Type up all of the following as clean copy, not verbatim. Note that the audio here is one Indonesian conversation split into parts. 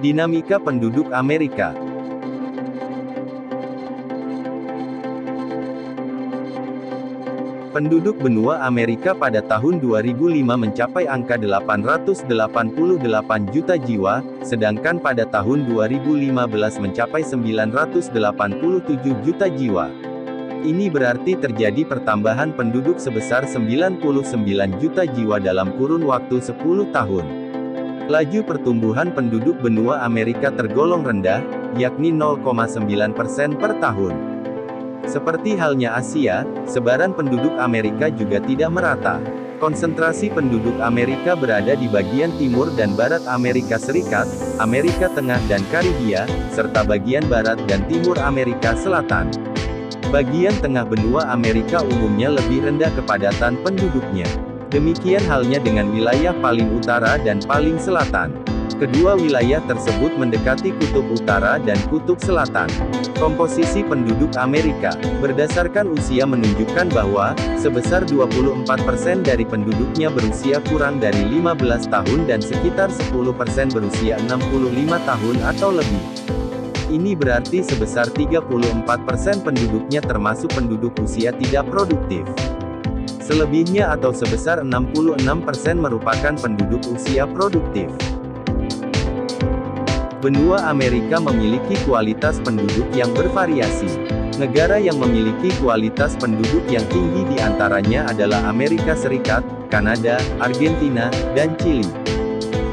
Dinamika penduduk Amerika. Penduduk benua Amerika pada tahun 2005 mencapai angka 888 juta jiwa, sedangkan pada tahun 2015 mencapai 987 juta jiwa. Ini berarti terjadi pertambahan penduduk sebesar 99 juta jiwa dalam kurun waktu 10 tahun. Laju pertumbuhan penduduk benua Amerika tergolong rendah, yakni 0,9% per tahun. Seperti halnya Asia, sebaran penduduk Amerika juga tidak merata. Konsentrasi penduduk Amerika berada di bagian timur dan barat Amerika Serikat, Amerika Tengah dan Karibia, serta bagian barat dan timur Amerika Selatan. Bagian tengah benua Amerika umumnya lebih rendah kepadatan penduduknya. Demikian halnya dengan wilayah paling utara dan paling selatan. Kedua wilayah tersebut mendekati kutub utara dan kutub selatan. Komposisi penduduk Amerika, berdasarkan usia menunjukkan bahwa, sebesar 24% dari penduduknya berusia kurang dari 15 tahun dan sekitar 10% berusia 65 tahun atau lebih. Ini berarti sebesar 34% penduduknya termasuk penduduk usia tidak produktif. Selebihnya atau sebesar 66% merupakan penduduk usia produktif. Benua Amerika memiliki kualitas penduduk yang bervariasi. Negara yang memiliki kualitas penduduk yang tinggi di antaranya adalah Amerika Serikat, Kanada, Argentina, dan Chili.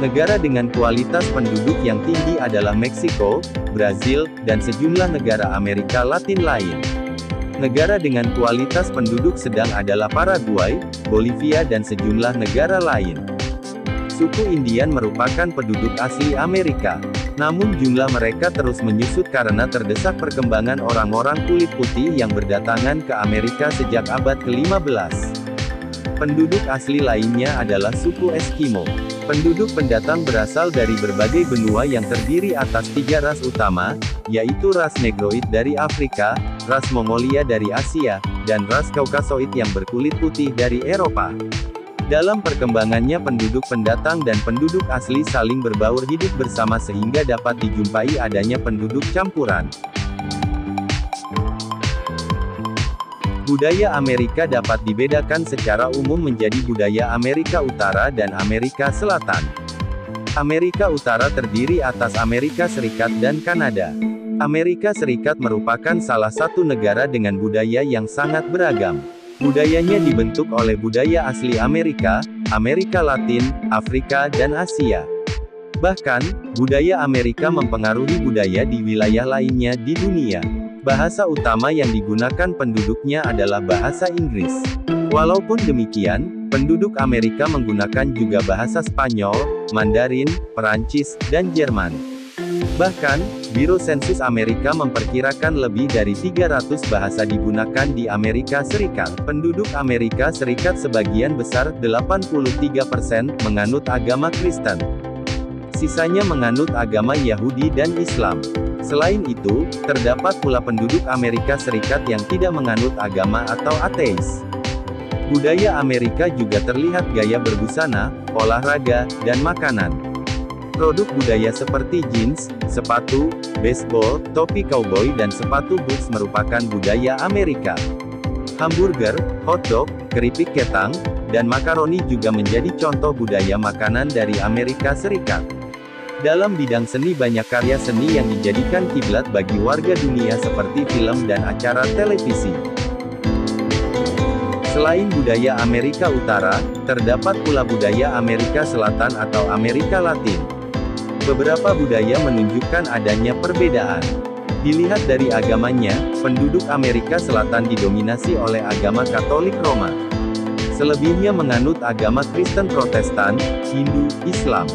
Negara dengan kualitas penduduk yang tinggi adalah Meksiko, Brazil, dan sejumlah negara Amerika Latin lain. Negara dengan kualitas penduduk sedang adalah Paraguay, Bolivia dan sejumlah negara lain. Suku Indian merupakan penduduk asli Amerika. Namun jumlah mereka terus menyusut karena terdesak perkembangan orang-orang kulit putih yang berdatangan ke Amerika sejak abad ke-15. Penduduk asli lainnya adalah suku Eskimo. Penduduk pendatang berasal dari berbagai benua yang terdiri atas 3 ras utama, yaitu ras Negroid dari Afrika, ras Mongolia dari Asia, dan ras Kaukasoid yang berkulit putih dari Eropa. Dalam perkembangannya penduduk pendatang dan penduduk asli saling berbaur hidup bersama sehingga dapat dijumpai adanya penduduk campuran. Budaya Amerika dapat dibedakan secara umum menjadi budaya Amerika Utara dan Amerika Selatan. Amerika Utara terdiri atas Amerika Serikat dan Kanada. Amerika Serikat merupakan salah satu negara dengan budaya yang sangat beragam. Budayanya dibentuk oleh budaya asli Amerika, Amerika Latin, Afrika dan Asia. Bahkan, budaya Amerika mempengaruhi budaya di wilayah lainnya di dunia. Bahasa utama yang digunakan penduduknya adalah bahasa Inggris. Walaupun demikian, penduduk Amerika menggunakan juga bahasa Spanyol, Mandarin, Perancis, dan Jerman. Bahkan, Biro Sensus Amerika memperkirakan lebih dari 300 bahasa digunakan di Amerika Serikat. Penduduk Amerika Serikat sebagian besar, 83%, menganut agama Kristen. Sisanya menganut agama Yahudi dan Islam. Selain itu, terdapat pula penduduk Amerika Serikat yang tidak menganut agama atau ateis. Budaya Amerika juga terlihat gaya berbusana, olahraga, dan makanan. Produk budaya seperti jeans, sepatu, baseball, topi cowboy dan sepatu boots merupakan budaya Amerika. Hamburger, hotdog, keripik ketang, dan makaroni juga menjadi contoh budaya makanan dari Amerika Serikat. Dalam bidang seni banyak karya seni yang dijadikan kiblat bagi warga dunia seperti film dan acara televisi. Selain budaya Amerika Utara, terdapat pula budaya Amerika Selatan atau Amerika Latin. Beberapa budaya menunjukkan adanya perbedaan. Dilihat dari agamanya, penduduk Amerika Selatan didominasi oleh agama Katolik Roma. Selebihnya menganut agama Kristen Protestan, Hindu, Islam,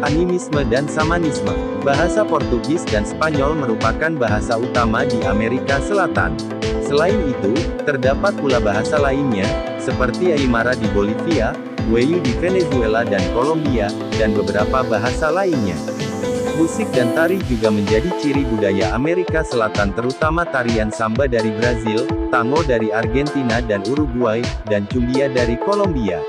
animisme dan Shamanisme. Bahasa Portugis dan Spanyol merupakan bahasa utama di Amerika Selatan. Selain itu, terdapat pula bahasa lainnya, seperti Aymara di Bolivia, Huayu di Venezuela dan Kolombia, dan beberapa bahasa lainnya. Musik dan tari juga menjadi ciri budaya Amerika Selatan terutama tarian samba dari Brazil, tango dari Argentina dan Uruguay, dan cumbia dari Kolombia.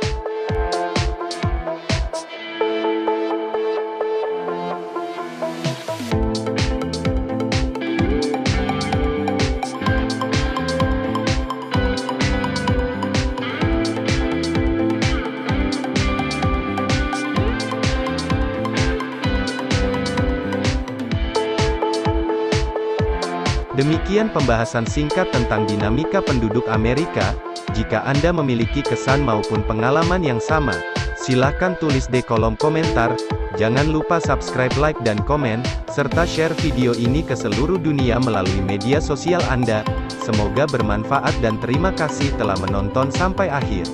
Demikian pembahasan singkat tentang dinamika penduduk Amerika. Jika Anda memiliki kesan maupun pengalaman yang sama, silakan tulis di kolom komentar. Jangan lupa subscribe, like dan komen, serta share video ini ke seluruh dunia melalui media sosial Anda. Semoga bermanfaat dan terima kasih telah menonton sampai akhir.